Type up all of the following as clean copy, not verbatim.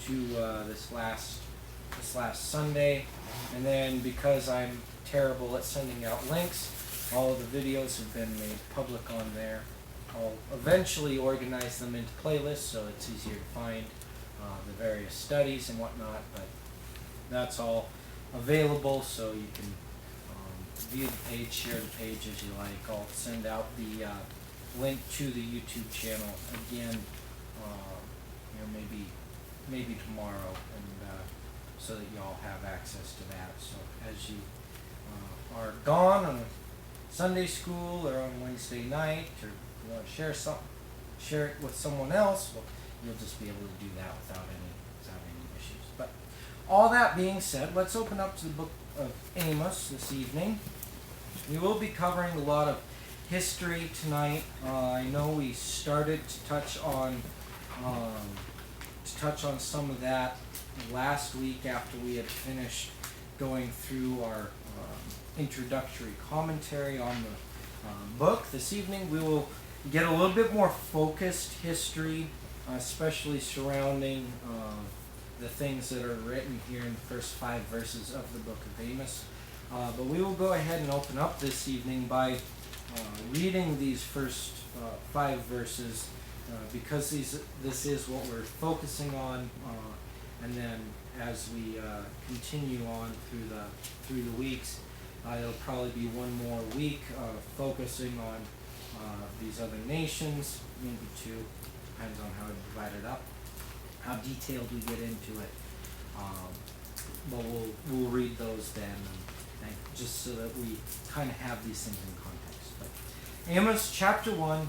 to this last Sunday, and then because I'm terrible at sending out links, all of the videos have been made public on there. I'll eventually organize them into playlists so it's easier to find the various studies and whatnot, but that's all available, so you can view the page, share the page as you like. I'll send out the link to the YouTube channel again, maybe tomorrow, and so that y'all have access to that. So as you are gone on a Sunday school or on Wednesday night, or you want to share it with someone else, well, you'll just be able to do that without any issues. But all that being said, let's open up to the book of Amos this evening. We will be covering a lot of history tonight. I know we started to touch on some of that last week after we had finished going through our introductory commentary on the book. This evening we will get a little bit more focused history, especially surrounding the things that are written here in the first 5 verses of the book of Amos. But we will go ahead and open up this evening by reading these first 5 verses because this is what we're focusing on, and then as we continue on through the weeks, it'll probably be one more week focusing on these other nations, maybe 2, depends on how we divide it up, how detailed we get into it. But we'll read those then, and just so that we kind of have these things in context. But Amos chapter 1,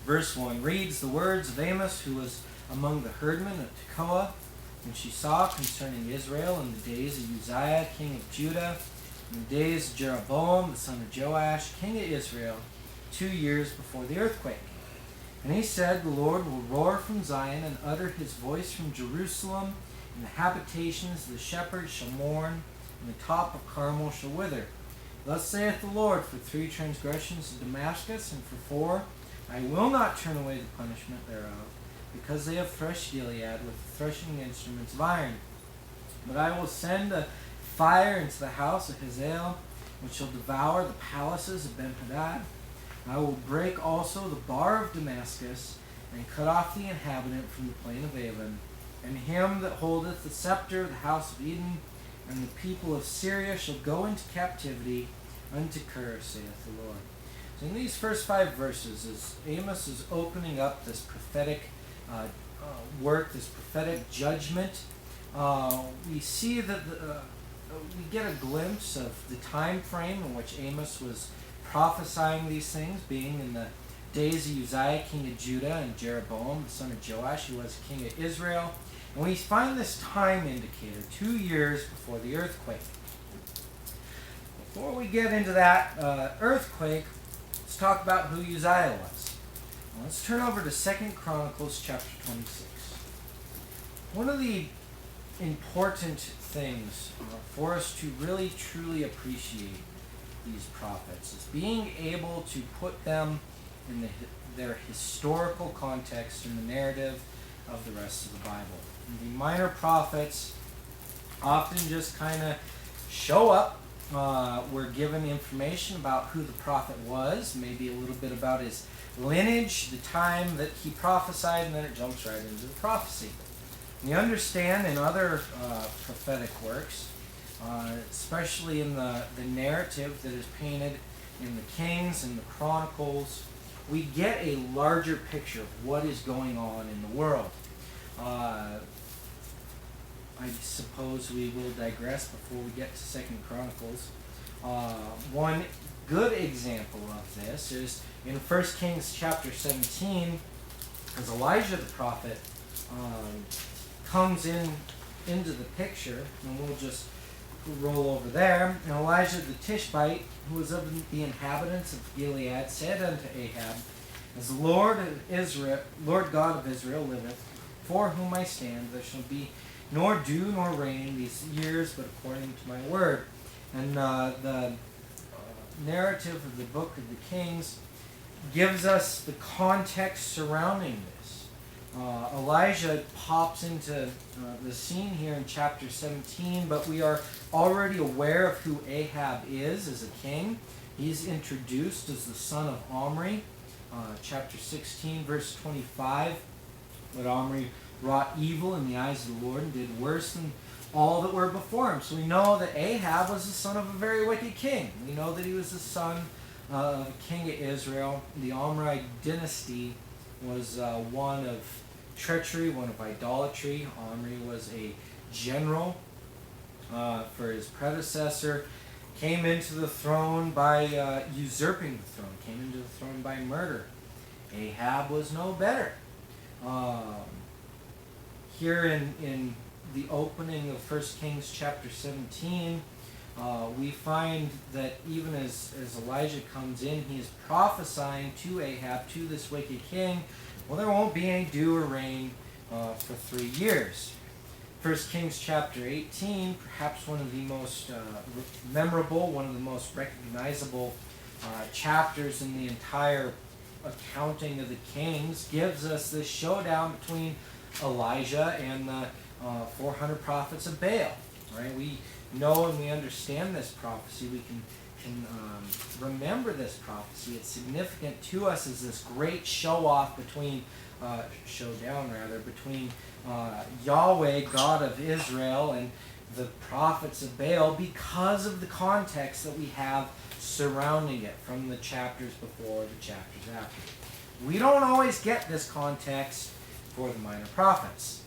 verse 1 reads, "The words of Amos, who was among the herdmen of Tekoa, when she saw concerning Israel in the days of Uzziah, king of Judah, in the days of Jeroboam, the son of Joash, king of Israel, 2 years before the earthquake. And he said, The Lord will roar from Zion and utter his voice from Jerusalem, and the habitations of the shepherds shall mourn, and the top of Carmel shall wither. Thus saith the Lord, for 3 transgressions of Damascus, and for 4, I will not turn away the punishment thereof, because they have threshed Gilead with the threshing instruments of iron. But I will send a fire into the house of Hazael, which shall devour the palaces of Ben-Hadad. I will break also the bar of Damascus, and cut off the inhabitant from the plain of Avon, and him that holdeth the scepter of the house of Eden, and the people of Syria shall go into captivity unto Kir, saith the Lord." So in these first 5 verses, as Amos is opening up this prophetic work, this prophetic judgment, we see that we get a glimpse of the time frame in which Amos was prophesying these things, being in the days of Uzziah, king of Judah, and Jeroboam, the son of Joash, who was king of Israel. And we find this time indicator, 2 years before the earthquake. Before we get into that earthquake, let's talk about who Uzziah was. Let's turn over to 2 Chronicles chapter 26. One of the important things for us to really truly appreciate these prophets is being able to put them in their historical context in the narrative of the rest of the Bible. And the minor prophets often just kind of show up. We're given information about who the prophet was, maybe a little bit about his lineage, the time that he prophesied, and then it jumps right into the prophecy. We understand in other prophetic works, especially in the narrative that is painted in the Kings and the Chronicles, we get a larger picture of what is going on in the world. I suppose we will digress before we get to 2 Chronicles. One good example of this is in 1 Kings chapter 17, as Elijah the prophet comes into the picture, and we'll just roll over there. And Elijah the Tishbite, who was of the inhabitants of Gilead, said unto Ahab, As the Lord God of Israel liveth, for whom I stand, there shall be nor dew nor rain these years, but according to my word. And the narrative of the book of the Kings gives us the context surrounding this. Elijah pops into the scene here in chapter 17, but we are already aware of who Ahab is as a king. He's introduced as the son of Omri. Chapter 16, verse 25. But Omri wrought evil in the eyes of the Lord and did worse than all that were before him. So we know that Ahab was the son of a very wicked king. We know that he was the son of a king of Israel. The Omri dynasty was one of treachery, one of idolatry. Omri was a general for his predecessor. Came into the throne by usurping the throne. Came into the throne by murder. Ahab was no better. Here in the opening of 1 Kings chapter 17, we find that even as Elijah comes in, he is prophesying to Ahab, to this wicked king, well, there won't be any dew or rain for 3 years. 1 Kings chapter 18, perhaps one of the most memorable, one of the most recognizable chapters in the entire accounting of the kings, gives us this showdown between Elijah and the 400 prophets of Baal. Right? We know and we understand this prophecy. We can remember this prophecy. It's significant to us as this great showdown between Yahweh, God of Israel, and the prophets of Baal, because of the context that we have surrounding it from the chapters before the chapters after. We don't always get this context for the minor prophets,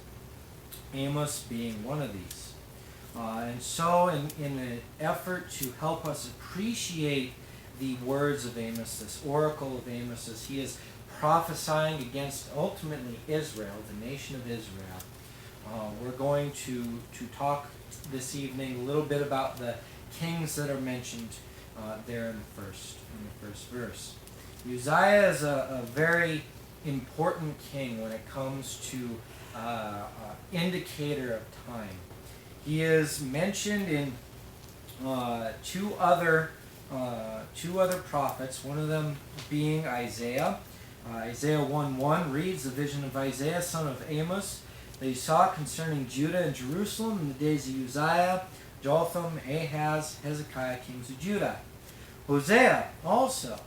Amos being one of these. And so in an effort to help us appreciate the words of Amos, this oracle of Amos, as he is prophesying against ultimately Israel, the nation of Israel, we're going to talk this evening a little bit about the kings that are mentioned there in the first verse. Uzziah is a very important king when it comes to indicator of time. He is mentioned in two other prophets, one of them being Isaiah. Isaiah 1:1 reads the vision of Isaiah, son of Amos, that he saw concerning Judah and Jerusalem in the days of Uzziah, Jotham, Ahaz, Hezekiah, kings of Judah. Hosea also.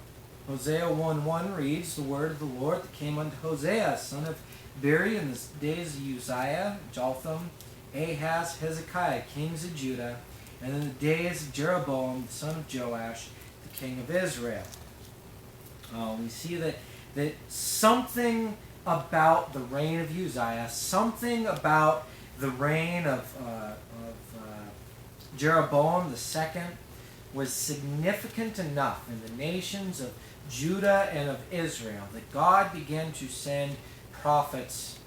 Hosea 1:1 reads the word of the Lord that came unto Hosea, son of Beeri, in the days of Uzziah, Jotham, Ahaz, Hezekiah, kings of Judah, and in the days of Jeroboam, the son of Joash, the king of Israel. We see that something about the reign of Uzziah, something about the reign of Jeroboam II was significant enough in the nations of Judah and of Israel that God began to send prophets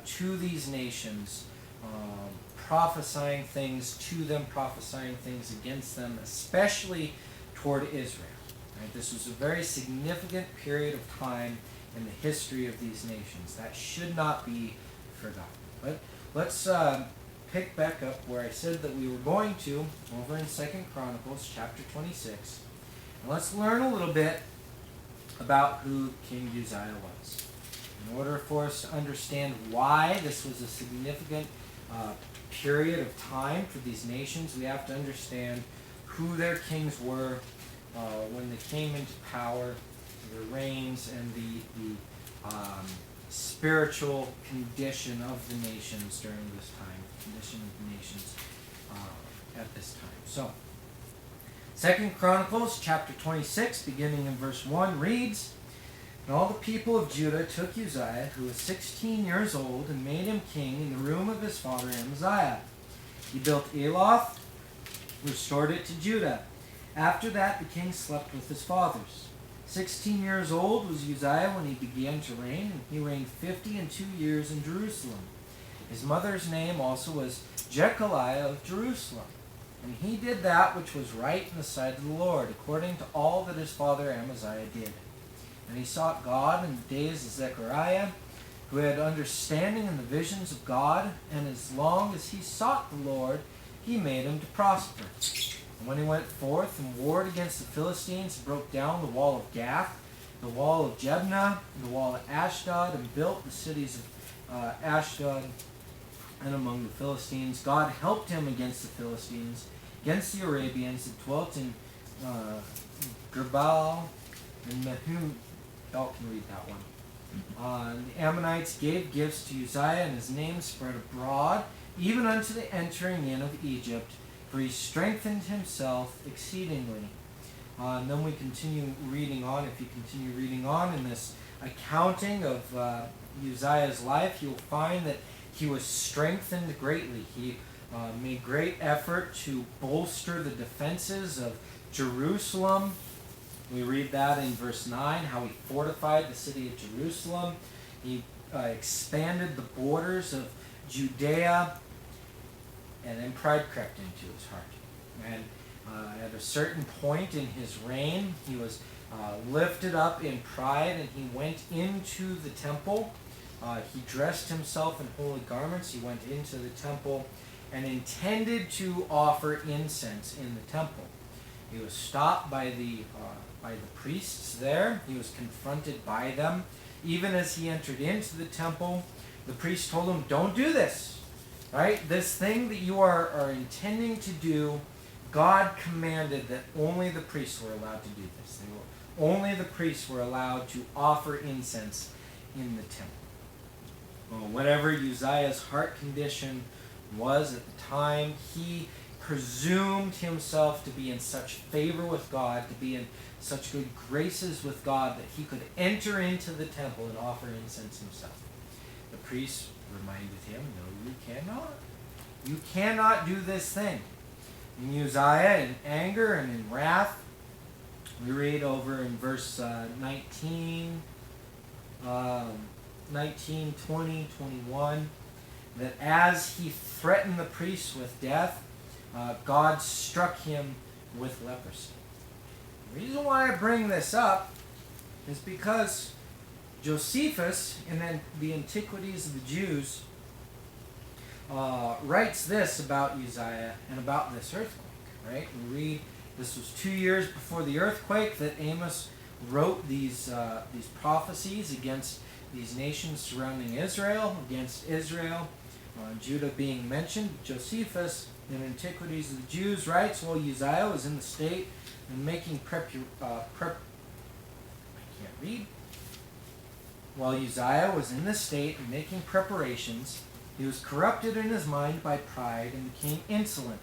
to these nations, prophesying things to them, prophesying things against them, especially toward Israel. Right? This was a very significant period of time in the history of these nations. That should not be forgotten. But let's pick back up where I said that we were going to, over in 2 Chronicles chapter 26. And let's learn a little bit about who King Uzziah was. In order for us to understand why this was a significant period of time for these nations, we have to understand who their kings were when they came into power, their reigns, and the spiritual condition of the nations during this time, condition of the nations at this time. So, 2 Chronicles chapter 26, beginning in verse 1, reads, And all the people of Judah took Uzziah, who was 16 years old, and made him king in the room of his father Amaziah. He built Eloth, restored it to Judah. After that, the king slept with his fathers. 16 years old was Uzziah when he began to reign, and he reigned 52 years in Jerusalem. His mother's name also was Jechaliah of Jerusalem. And he did that which was right in the sight of the Lord, according to all that his father Amaziah did. And he sought God in the days of Zechariah, who had understanding in the visions of God, and as long as he sought the Lord, he made him to prosper. And when he went forth and warred against the Philistines, broke down the wall of Gath, the wall of Jebna, the wall of Ashdod, and built the cities of Ashdod and among the Philistines. God helped him against the Philistines, against the Arabians that dwelt in Gerbal and Mehum. Y'all can read that one. The Ammonites gave gifts to Uzziah, and his name spread abroad, even unto the entering in of Egypt, for he strengthened himself exceedingly. And then we continue reading on. If you continue reading on in this accounting of Uzziah's life, you'll find that he was strengthened greatly. He made great effort to bolster the defenses of Jerusalem. We read that in verse 9, how he fortified the city of Jerusalem. He expanded the borders of Judea, and then pride crept into his heart. And at a certain point in his reign, he was lifted up in pride, and he went into the temple. He dressed himself in holy garments. He went into the temple and intended to offer incense in the temple. He was stopped by the priests there. He was confronted by them. Even as he entered into the temple, the priest told him, "Don't do this." Right? This thing that you are intending to do, God commanded that only the priests were allowed to do this. Only the priests were allowed to offer incense in the temple. Well, whatever Uzziah's heart condition was at the time, he presumed himself to be in such favor with God, to be in such good graces with God, that he could enter into the temple and offer incense himself. The priests reminded him, "No, you cannot. You cannot do this thing." And Uzziah, in anger and in wrath, we read over in verse 19, 20, 21, that as he threatened the priests with death, God struck him with leprosy. The reason why I bring this up is because Josephus, in the Antiquities of the Jews, writes this about Uzziah and about this earthquake. Right? We read, this was 2 years before the earthquake that Amos wrote these prophecies against these nations surrounding Israel, against Israel, Judah being mentioned. Josephus, in Antiquities of the Jews, writes, while Uzziah was in the state and making While Uzziah was in the state and making preparations, he was corrupted in his mind by pride and became insolent.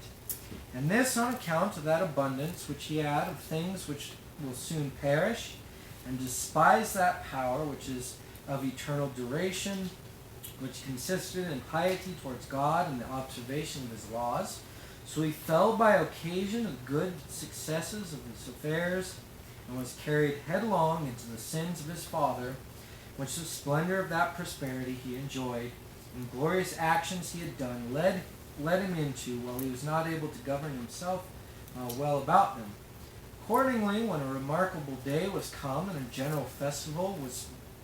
And this on account of that abundance which he had of things which will soon perish, and despised that power which is of eternal duration, which consisted in piety towards God and the observation of his laws. So he fell by occasion of good successes of his affairs, and was carried headlong into the sins of his father, which the splendor of that prosperity he enjoyed, and glorious actions he had done, led him into, while he was not able to govern himself well about them. Accordingly, when a remarkable day was come, and a general festival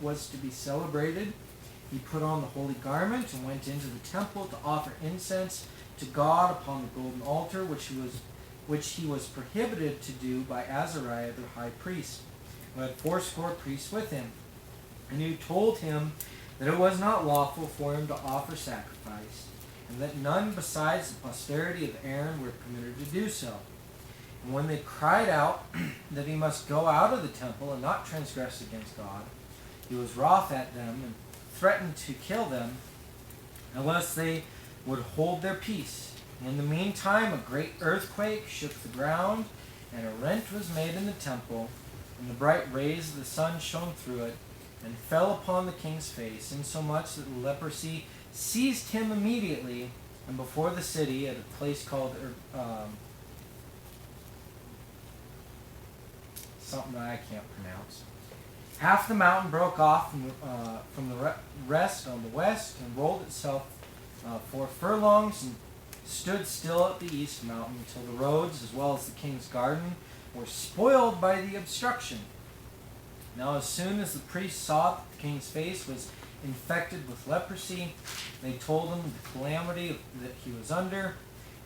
was to be celebrated, he put on the holy garment, and went into the temple to offer incense to God upon the golden altar, which he was prohibited to do by Azariah the high priest, who had 80 priests with him, and who told him that it was not lawful for him to offer sacrifice, and that none besides the posterity of Aaron were permitted to do so. And when they cried out that he must go out of the temple and not transgress against God, he was wroth at them and threatened to kill them unless they would hold their peace. In the meantime, a great earthquake shook the ground, and a rent was made in the temple, and the bright rays of the sun shone through it, and fell upon the king's face, insomuch that the leprosy seized him immediately, and before the city, at a place called something that I can't pronounce, half the mountain broke off from the rest on the west, and rolled itself 4 furlongs, and stood still at the east mountain, until the roads, as well as the king's garden, were spoiled by the obstruction. Now as soon as the priests saw that the king's face was infected with leprosy, they told him the calamity that he was under,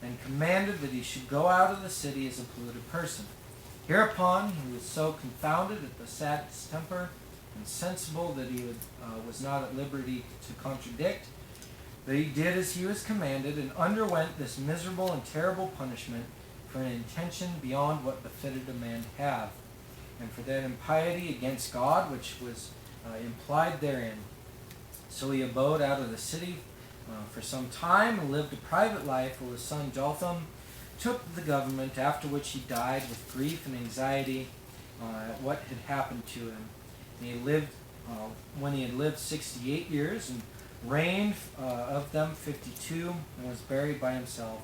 and commanded that he should go out of the city as a polluted person. Hereupon he was so confounded at the sad distemper and sensible, that he was not at liberty to contradict, that he did as he was commanded and underwent this miserable and terrible punishment for an intention beyond what befitted a man to have, and for that impiety against God which was implied therein. So he abode out of the city for some time and lived a private life, while his son Jotham took the government, after which he died with grief and anxiety at what had happened to him. And he lived, when he had lived 68 years, and reigned of them 52, and was buried by himself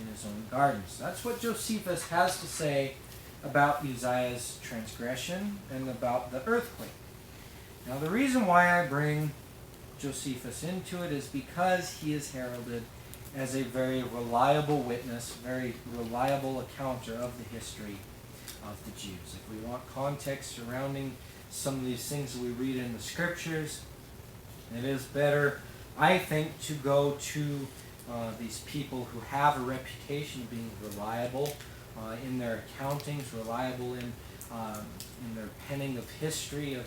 in his own gardens. That's what Josephus has to say about Uzziah's transgression and about the earthquake. Now, the reason why I bring Josephus into it is because he is heralded as a very reliable witness, very reliable accounter of the history of the Jews. If we want context surrounding some of these things that we read in the scriptures, it is better, I think, to go to these people who have a reputation of being reliable in their accountings, reliable in their penning of history of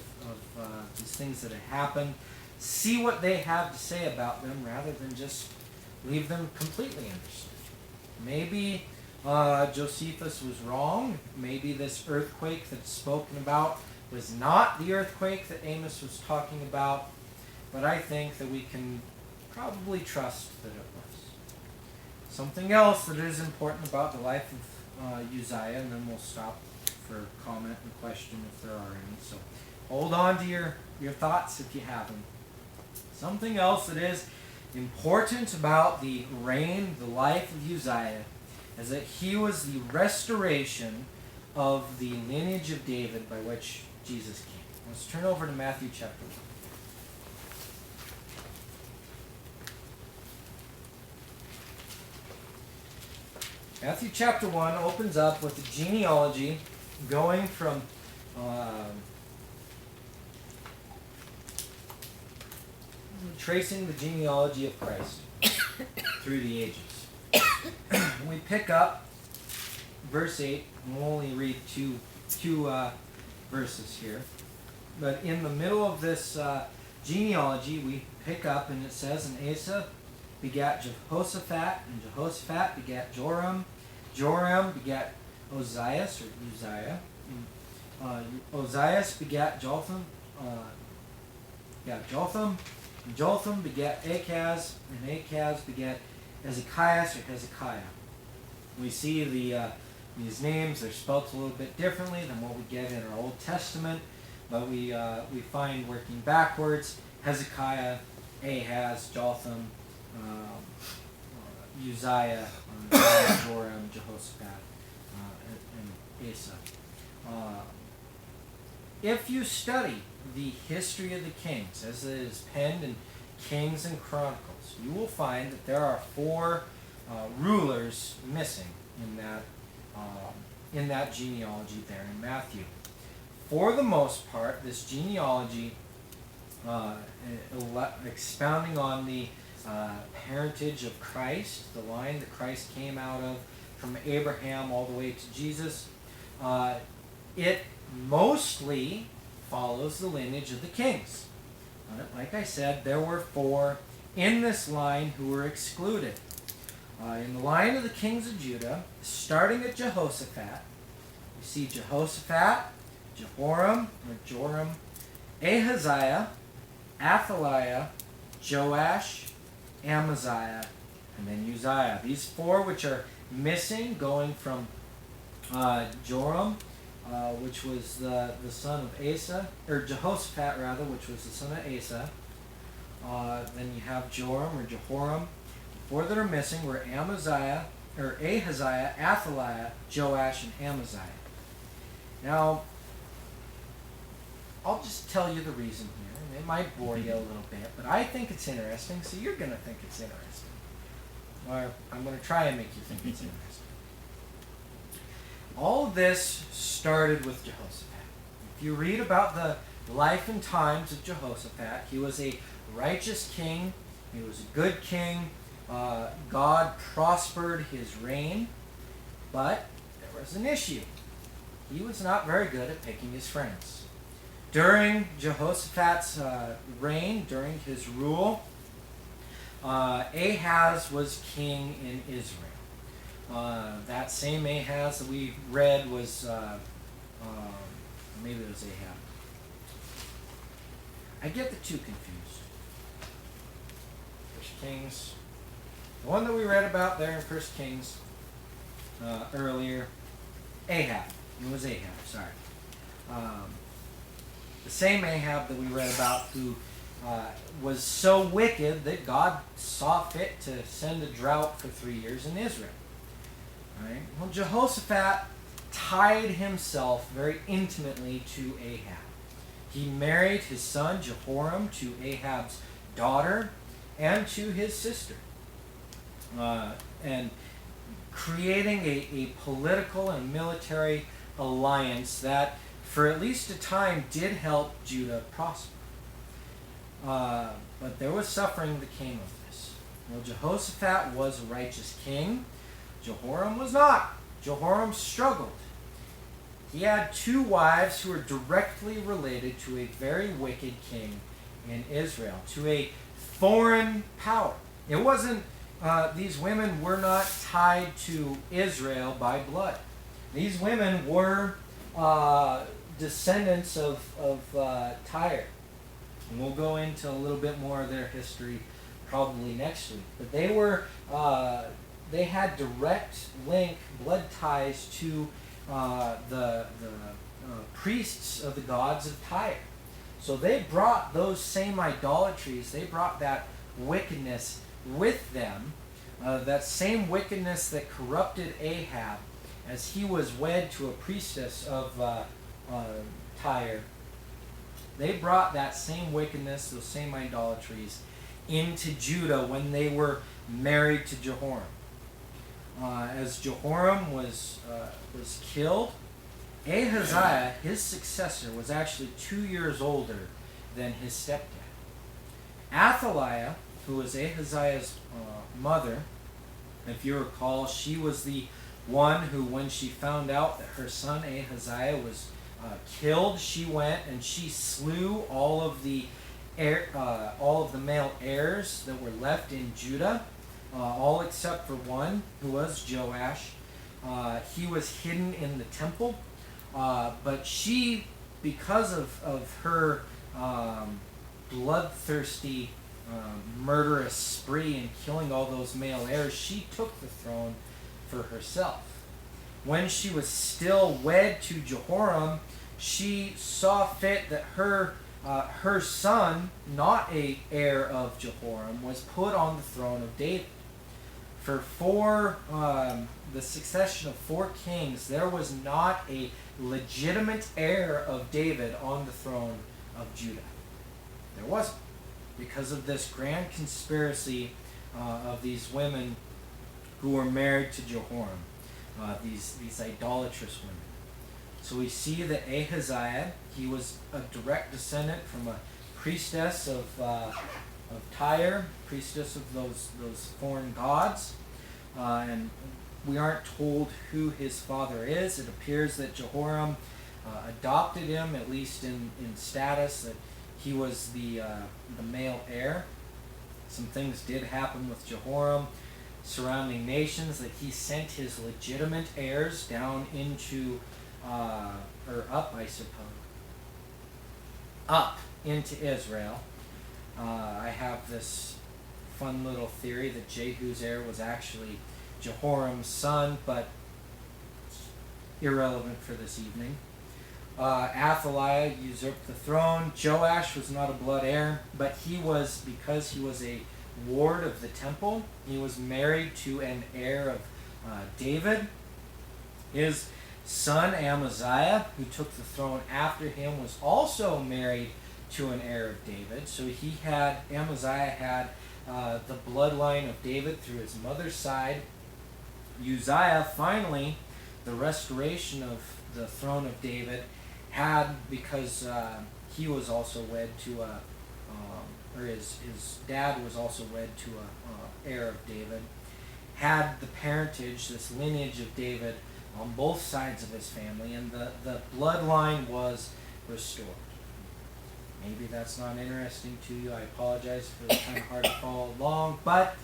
these things that have happened. See what they have to say about them rather than just leave them completely understood. Maybe Josephus was wrong. Maybe this earthquake that's spoken about was not the earthquake that Amos was talking about. But I think that we can probably trust that it was. Something else that is important about the life of Uzziah, and then we'll stop for comment and question if there are any. So hold on to your thoughts if you have them. Something else that is important about the reign, the life of Uzziah, is that he was the restoration of the lineage of David by which Jesus came. Let's turn over to Matthew chapter 1. Matthew chapter 1 opens up with a genealogy going from tracing the genealogy of Christ through the ages. We pick up verse 8, and we'll only read two verses here. But in the middle of this genealogy, we pick up, and it says, and Asa begat Jehoshaphat, and Jehoshaphat begat Joram. Joram begat Ozias, or Uzziah. Ozias begat Jotham. And Jotham begat Achaz, and Achaz begat Ezekias, or Hezekiah. We see these names, they're spelt a little bit differently than what we get in our Old Testament, but we find working backwards, Hezekiah, Ahaz, Jotham, Uzziah, Joram, Jehoshaphat, and Asa. If you study the history of the kings, as it is penned in Kings and Chronicles, you will find that there are 4 rulers missing in that genealogy there in Matthew. For the most part, this genealogy, expounding on the parentage of Christ, the line that Christ came out of from Abraham all the way to Jesus, it mostly follows the lineage of the kings. Like I said, there were 4 in this line who were excluded. In the line of the kings of Judah, starting at Jehoshaphat, we see Jehoshaphat, Jehoram, or Joram, Ahaziah, Athaliah, Joash, Amaziah, and then Uzziah. These 4 which are missing, going from Joram, which was the son of Asa, or Jehoshaphat rather, which was the son of Asa. Then you have Joram or Jehoram. The 4 that are missing were Ahaziah, Athaliah, Joash, and Amaziah. Now, I'll just tell you the reason here, and it might bore you a little bit, but I think it's interesting, so you're going to think it's interesting. Or I'm going to try and make you think it's interesting. All of this started with Jehoshaphat. If you read about the life and times of Jehoshaphat, he was a righteous king. He was a good king. God prospered his reign, but there was an issue. He was not very good at picking his friends. During Jehoshaphat's reign, during his rule, Ahaz was king in Israel. That same Ahaz that we read was, maybe it was Ahab. I get the two confused. First Kings, the one that we read about there in First Kings earlier, Ahab. It was Ahab, sorry. The same Ahab that we read about who was so wicked that God saw fit to send a drought for 3 years in Israel. Right? Well, Jehoshaphat tied himself very intimately to Ahab. He married his son Jehoram to Ahab's daughter and to his sister. And creating a political and military alliance that, for at least a time, did help Judah prosper. But there was suffering that came of this. Well, Jehoshaphat was a righteous king. Jehoram was not. Jehoram struggled. He had 2 wives who were directly related to a very wicked king in Israel, to a foreign power. It wasn't, these women were not tied to Israel by blood. These women were descendants of Tyre. And we'll go into a little bit more of their history probably next week. But they were, they had direct link, blood ties to the priests of the gods of Tyre. So they brought those same idolatries, they brought that wickedness with them, that same wickedness that corrupted Ahab as he was wed to a priestess of Tyre. They brought that same wickedness, those same idolatries, into Judah when they were married to Jehoram. As Jehoram was killed, Ahaziah, his successor, was actually 2 years older than his stepdad. Athaliah, who was Ahaziah's mother, if you recall, she was the one who, when she found out that her son Ahaziah was killed, she went and she slew all of the male heirs that were left in Judah, all except for one, who was Joash. He was hidden in the temple, but she, because of her bloodthirsty, murderous spree in killing all those male heirs, she took the throne for herself. When she was still wed to Jehoram, she saw fit that her son, not a heir of Jehoram, was put on the throne of David. For the succession of 4 kings, there was not a legitimate heir of David on the throne of Judah. There wasn't, because of this grand conspiracy of these women who were married to Jehoram, these idolatrous women. So we see that Ahaziah, he was a direct descendant from a priestess of Tyre, priestess of those foreign gods, and we aren't told who his father is. It appears that Jehoram adopted him, at least in status, that he was the male heir. Some things did happen with Jehoram, surrounding nations, that he sent his legitimate heirs down into, or up, I suppose, up into Israel. I have this fun little theory that Jehu's heir was actually Jehoram's son, but irrelevant for this evening. Athaliah usurped the throne. Joash was not a blood heir, but he was, because he was a ward of the temple, he was married to an heir of David. His son Amaziah, who took the throne after him, was also married to an heir of David. So Amaziah had the bloodline of David through his mother's side. Uzziah, finally, the restoration of the throne of David, had, because he was also wed to his dad was also wed to a heir of David, had the parentage, this lineage of David on both sides of his family, and the bloodline was restored. Maybe that's not interesting to you. I apologize for the kind of hard to follow along, but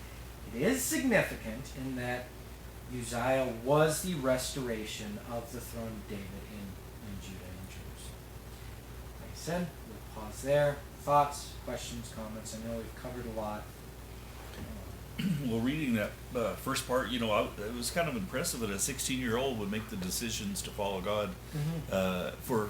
it is significant in that Uzziah was the restoration of the throne of David in Judah and Jerusalem. Like I said, we'll pause there. Thoughts, questions, comments? I know we've covered a lot. Well, reading that first part, it was kind of impressive that a 16-year-old would make the decisions to follow God for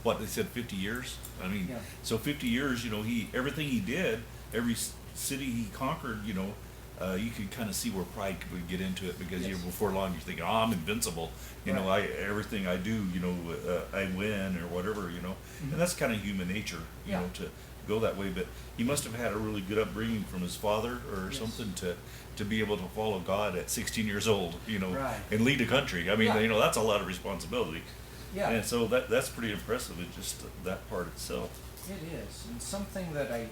what they said 50 years. I mean, Yeah. so 50 years, everything he did, every city he conquered, you could kind of see where pride would get into it because Yes. before long you're thinking, oh, I'm invincible. Right. Everything I do, I win or whatever, Mhm. and that's kind of human nature, Yeah. to go that way. But he must have had a really good upbringing from his father or Yes. something to be able to follow God at 16 years old, Right. and lead a country. I mean, Yeah. that's a lot of responsibility. Yeah. And so that's pretty impressive in just that part itself. It is, and something that I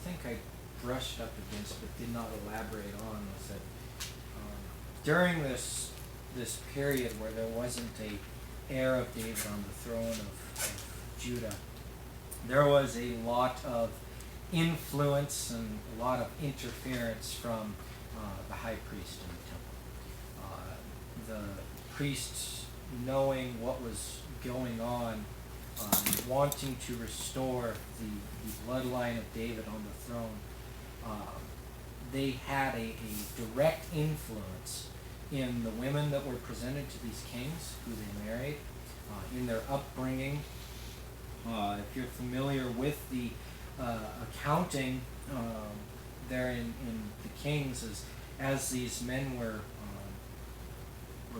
think I brushed up against but did not elaborate on was that during this period where there wasn't a heir of David on the throne of Judah, there was a lot of influence and a lot of interference from the high priest in the temple. The priests, knowing what was going on, wanting to restore the bloodline of David on the throne, they had a direct influence in the women that were presented to these kings who they married, in their upbringing. If you're familiar with the accounting there in the Kings, as these men were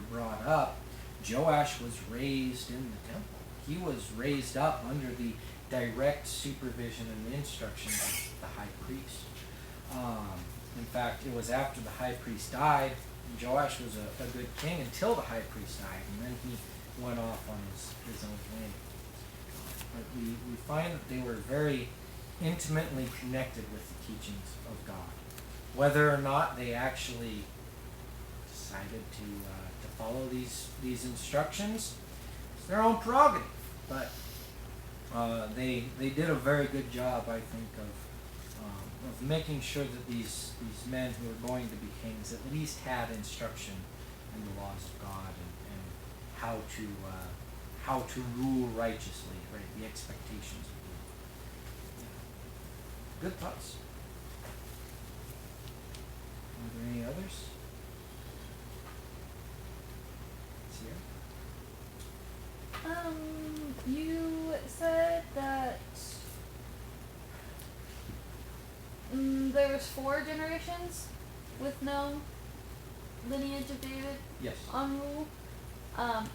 brought up, Joash was raised in the temple. He was raised up under the direct supervision and instruction of the high priest. In fact, it was after the high priest died, Joash was a good king until the high priest died, and then he went off on his own way. But we find that they were very intimately connected with the teachings of God. Whether or not they actually decided to follow these instructions, it's their own prerogative. But they did a very good job, I think, of making sure that these men who were going to be kings at least had instruction in the laws of God and how to rule righteously, right? The expectations of rule. Yeah. Good thoughts. Are there any others? You said that there was 4 generations with no lineage of David Yes. on rule, and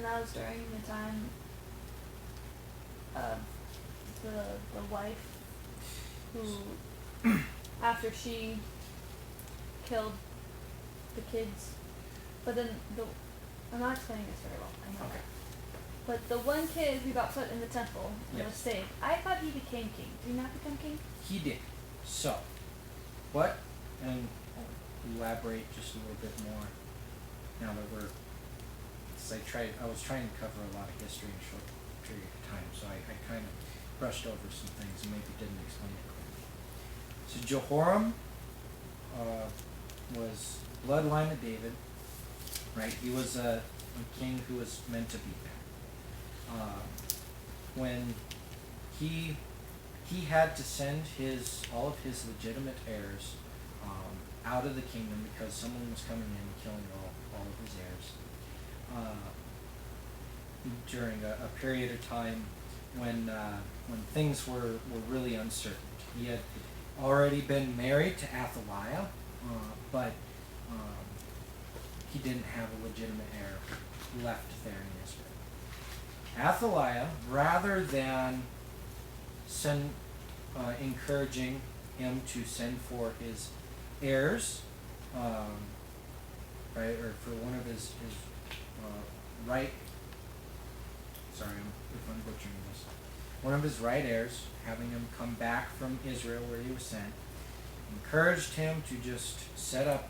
that was during the time of the wife who, after she killed the kids, but then I'm not explaining this very well, I know Okay. that. But the one kid who got put in the temple and was Yes. saved, I thought he became king. Did he not become king? He did. So, what, and I'll elaborate just a little bit more now that I was trying to cover a lot of history in a short period of time, so I kind of brushed over some things and maybe didn't explain it clearly. So Jehoram was bloodline of David, right? He was a king who was meant to be there. When he had to send all of his legitimate heirs out of the kingdom because someone was coming in and killing all of his heirs during a period of time when things were really uncertain. He had already been married to Athaliah, but he didn't have a legitimate heir left there in Israel. Athaliah, rather than encouraging him to send for his heirs, right, or for one of his right, sorry if I'm butchering this, one of his right heirs, having him come back from Israel where he was sent, encouraged him to just set up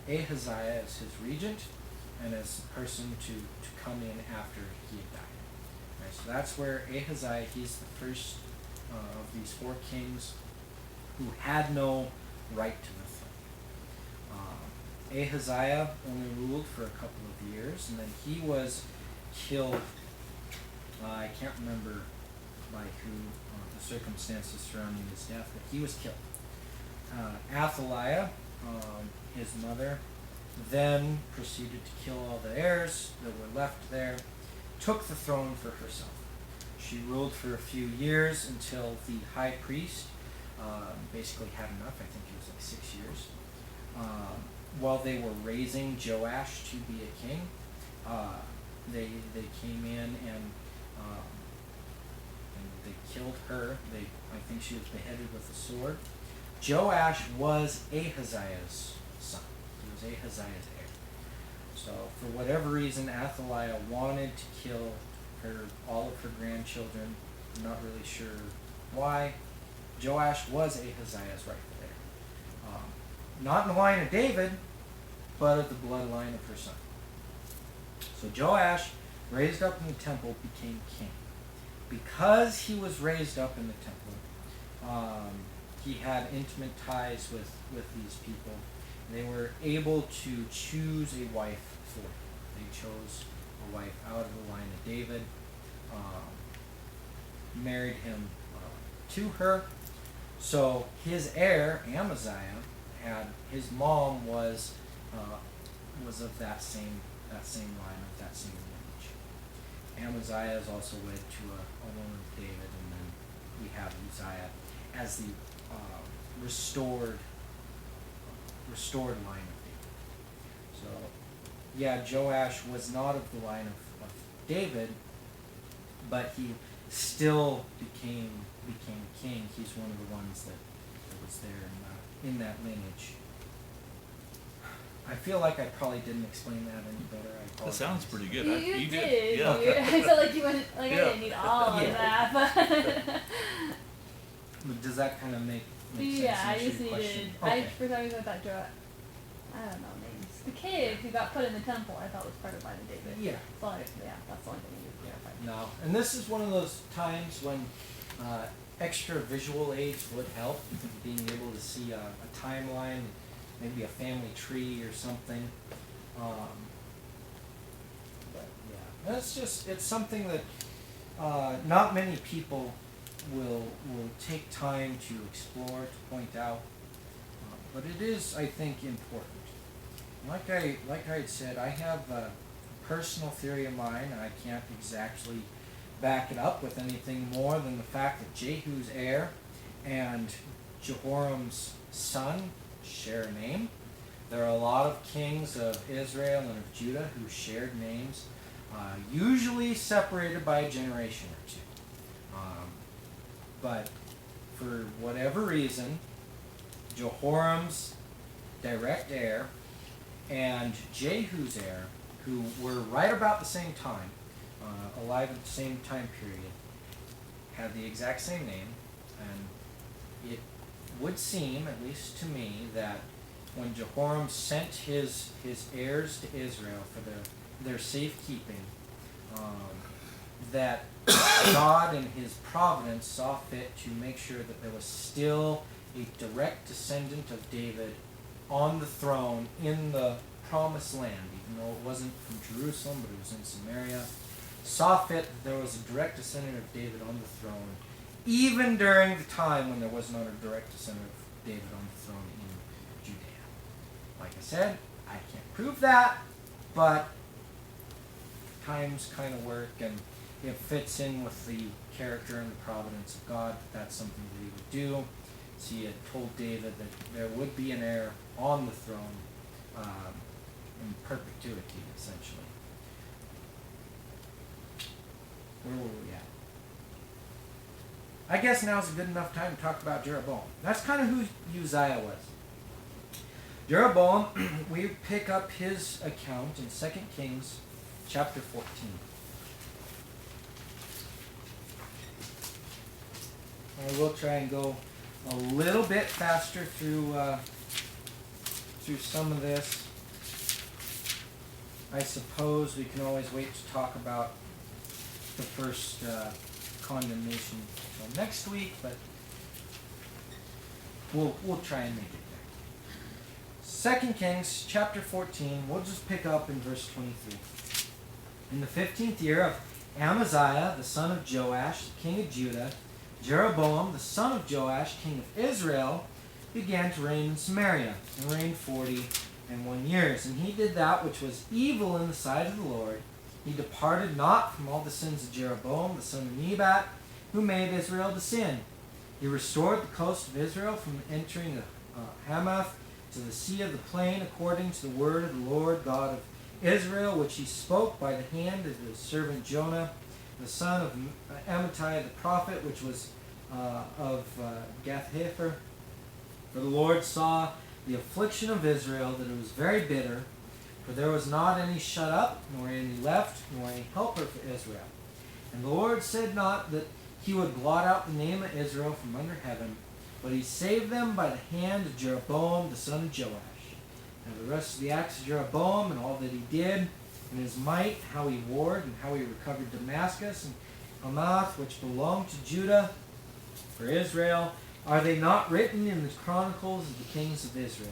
Ahaziah as his regent and as the person to come in after he had died. Right, so that's where Ahaziah, he's the first of these 4 kings who had no right to the throne. Ahaziah only ruled for a couple of years, and then he was killed. I can't remember by who, the circumstances surrounding his death, but he was killed. Athaliah, his mother, then proceeded to kill all the heirs that were left there, took the throne for herself. She ruled for a few years until the high priest basically had enough. I think it was like 6 years. While they were raising Joash to be a king, they came in and they killed her. I think she was beheaded with a sword. Joash was Ahaziah's son. He was Ahaziah's heir. So for whatever reason, Athaliah wanted to kill all of her grandchildren. I'm not really sure why. Joash was Ahaziah's rightful heir. Not in the line of David, but of the bloodline of her son. So Joash, raised up in the temple, became king. Because he was raised up in the temple, he had intimate ties with these people. They were able to choose a wife for him. They chose a wife out of the line of David, married him to her. So his heir, Amaziah, his mom was of that same line, of that same lineage. Amaziah is also wed to a woman of David, and then we have Uzziah as the restored line of David. So, yeah, Joash was not of the line of David, but he still became king. He's one of the ones that was there in that lineage. I feel like I probably didn't explain that any better. I apologize. That sounds pretty good. You did. Yeah. I felt like you went, like, Yeah. I didn't need all of that, But does that kind of make sense? yeah, I Answer just your question? needed, Okay. for some reason I thought I don't know names. The kid who got put in the temple, I thought was part of line of David. Yeah. So that's the only thing you clarified. No, and this is one of those times when extra visual aids would help, being able to see a timeline, maybe a family tree or something. But yeah, it's something that not many people will take time to explore, to point out, but it is, I think, important. Like I had said, I have a personal theory of mine, and I can't exactly back it up with anything more than the fact that Jehu's heir and Jehoram's son share a name. There are a lot of kings of Israel and of Judah who shared names, usually separated by a generation or two. But for whatever reason, Jehoram's direct heir and Jehu's heir, who were right about the same time, alive at the same time period, had the exact same name, and it would seem, at least to me, that when Jehoram sent his heirs to Israel for their safekeeping, that God in his providence saw fit to make sure that there was still a direct descendant of David on the throne in the promised land, even though it wasn't from Jerusalem, but it was in Samaria. Saw fit that there was a direct descendant of David on the throne, even during the time when there was not a direct descendant of David on the throne in Judea. Like I said, I can't prove that, but times kind of work, and it fits in with the character and the providence of God. That's something that he would do. So he had told David that there would be an heir on the throne in perpetuity, essentially. Where were we at? I guess now's a good enough time to talk about Jeroboam. That's kind of who Uzziah was. Jeroboam, we pick up his account in 2 Kings chapter 14. I will try and go a little bit faster through some of this. I suppose we can always wait to talk about the first condemnation until next week, but we'll try and make it there. 2 Kings chapter 14, we'll just pick up in verse 23. In the 15th year of Amaziah, the son of Joash, king of Judah, Jeroboam, the son of Joash, king of Israel, began to reign in Samaria, and reigned 41 years. And he did that which was evil in the sight of the Lord. He departed not from all the sins of Jeroboam, the son of Nebat, who made Israel to sin. He restored the coast of Israel from entering Hamath to the sea of the plain, according to the word of the Lord God of Israel, which he spoke by the hand of his servant Jonah, the son of Amittai the prophet, which was of Gath-hepher. For the Lord saw the affliction of Israel, that it was very bitter, for there was not any shut up, nor any left, nor any helper for Israel. And the Lord said not that he would blot out the name of Israel from under heaven, but he saved them by the hand of Jeroboam the son of Joash. And the rest of the acts of Jeroboam, and all that he did, and his might, how he warred, and how he recovered Damascus and Hamath, which belonged to Judah, for Israel, are they not written in the chronicles of the kings of Israel?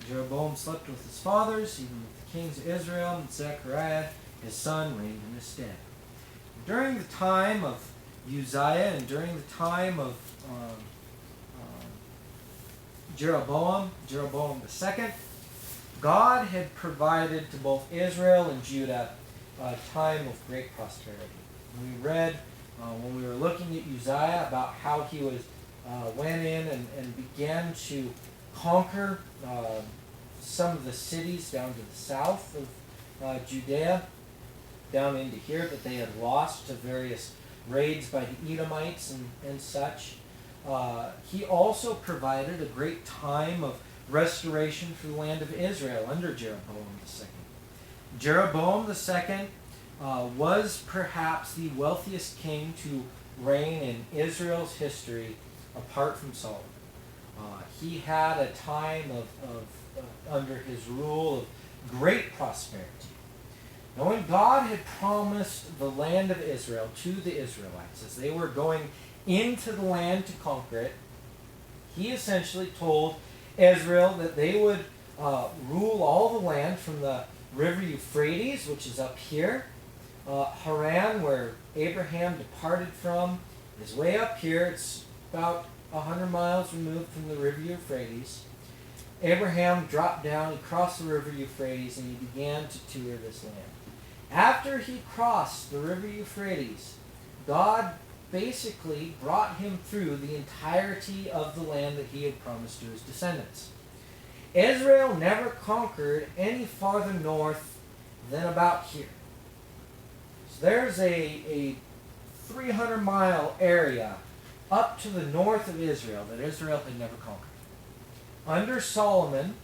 Jeroboam slept with his fathers, even with the kings of Israel, and Zechariah his son reigned in his stead. During the time of Uzziah, and during the time of Jeroboam II, God had provided to both Israel and Judah a time of great prosperity. We read when we were looking at Uzziah about how he went in and began to conquer some of the cities down to the south of Judea, down into here that they had lost to various raids by the Edomites and such. He also provided a great time of restoration for the land of Israel under Jeroboam II. Jeroboam II was perhaps the wealthiest king to reign in Israel's history apart from Solomon. He had a time of under his rule of great prosperity. Now, when God had promised the land of Israel to the Israelites as they were going into the land to conquer it, he essentially told Israel that they would rule all the land from the river Euphrates, which is up here. Haran, where Abraham departed from, is way up here. It's about 100 miles removed from the river Euphrates. Abraham dropped down, he crossed the river Euphrates, and he began to tour this land. After he crossed the river Euphrates, God basically brought him through the entirety of the land that he had promised to his descendants. Israel never conquered any farther north than about here. So there's a 300-mile area up to the north of Israel that Israel had never conquered. Under Solomon,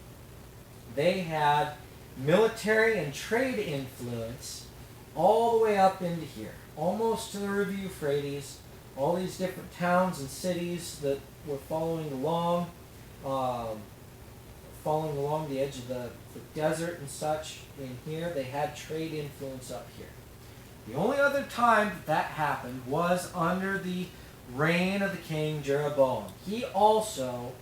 they had military and trade influence all the way up into here, almost to the river Euphrates, all these different towns and cities that were following along the edge of the desert and such in here. They had trade influence up here. The only other time that happened was under the reign of the king Jeroboam. He also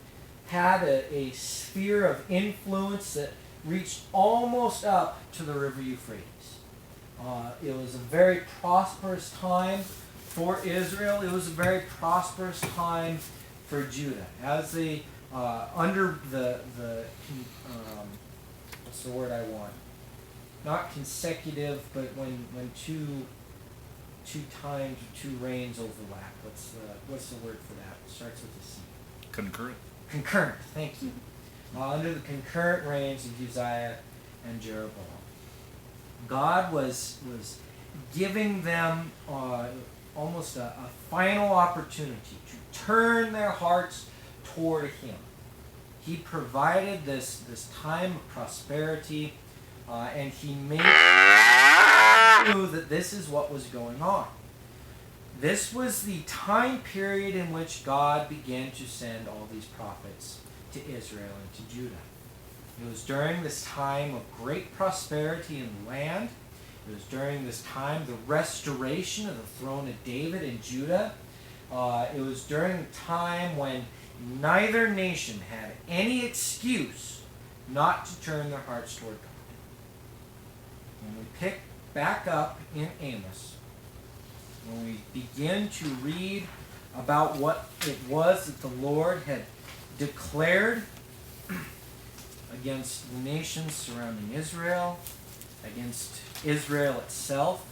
had a sphere of influence that reached almost up to the river Euphrates. It was a very prosperous time for Israel. It was a very prosperous time for Judah. As they, under the what's the word I want? Not consecutive, but when two times or two reigns overlap. What's the word for that? It starts with a C. Concurrent. Concurrent, thank you. Under the concurrent reigns of Uzziah and Jeroboam, God was giving them almost a final opportunity to turn their hearts toward Him. He provided this time of prosperity, and He made knew that this is what was going on. This was the time period in which God began to send all these prophets to Israel and to Judah. It was during this time of great prosperity in the land. It was during this time, the restoration of the throne of David in Judah. It was during a time when neither nation had any excuse not to turn their hearts toward God. When we pick back up in Amos, when we begin to read about what it was that the Lord had declared against the nations surrounding Israel, against Israel itself,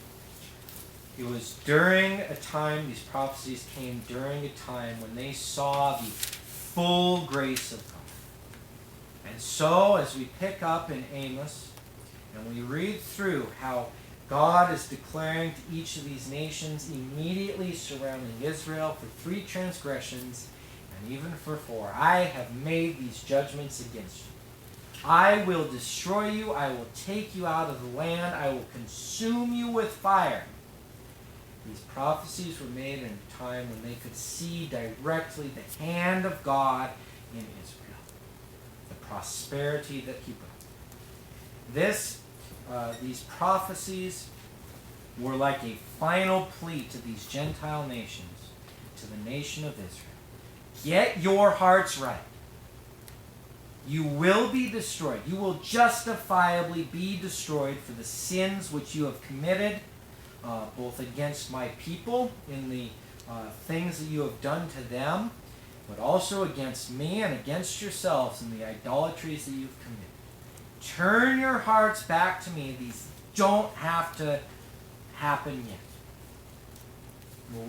it was during a time, these prophecies came during a time when they saw the full grace of God. And so, as we pick up in Amos, and we read through how God is declaring to each of these nations immediately surrounding Israel for 3 transgressions, and even for 4, I have made these judgments against you. I will destroy you, I will take you out of the land, I will consume you with fire. These prophecies were made in a time when they could see directly the hand of God in Israel, the prosperity that He brought. These prophecies were like a final plea to these Gentile nations, to the nation of Israel. Get your hearts right. You will be destroyed. You will justifiably be destroyed for the sins which you have committed, both against my people in the things that you have done to them, but also against me and against yourselves in the idolatries that you've committed. Turn your hearts back to me. These don't have to happen yet. Well, we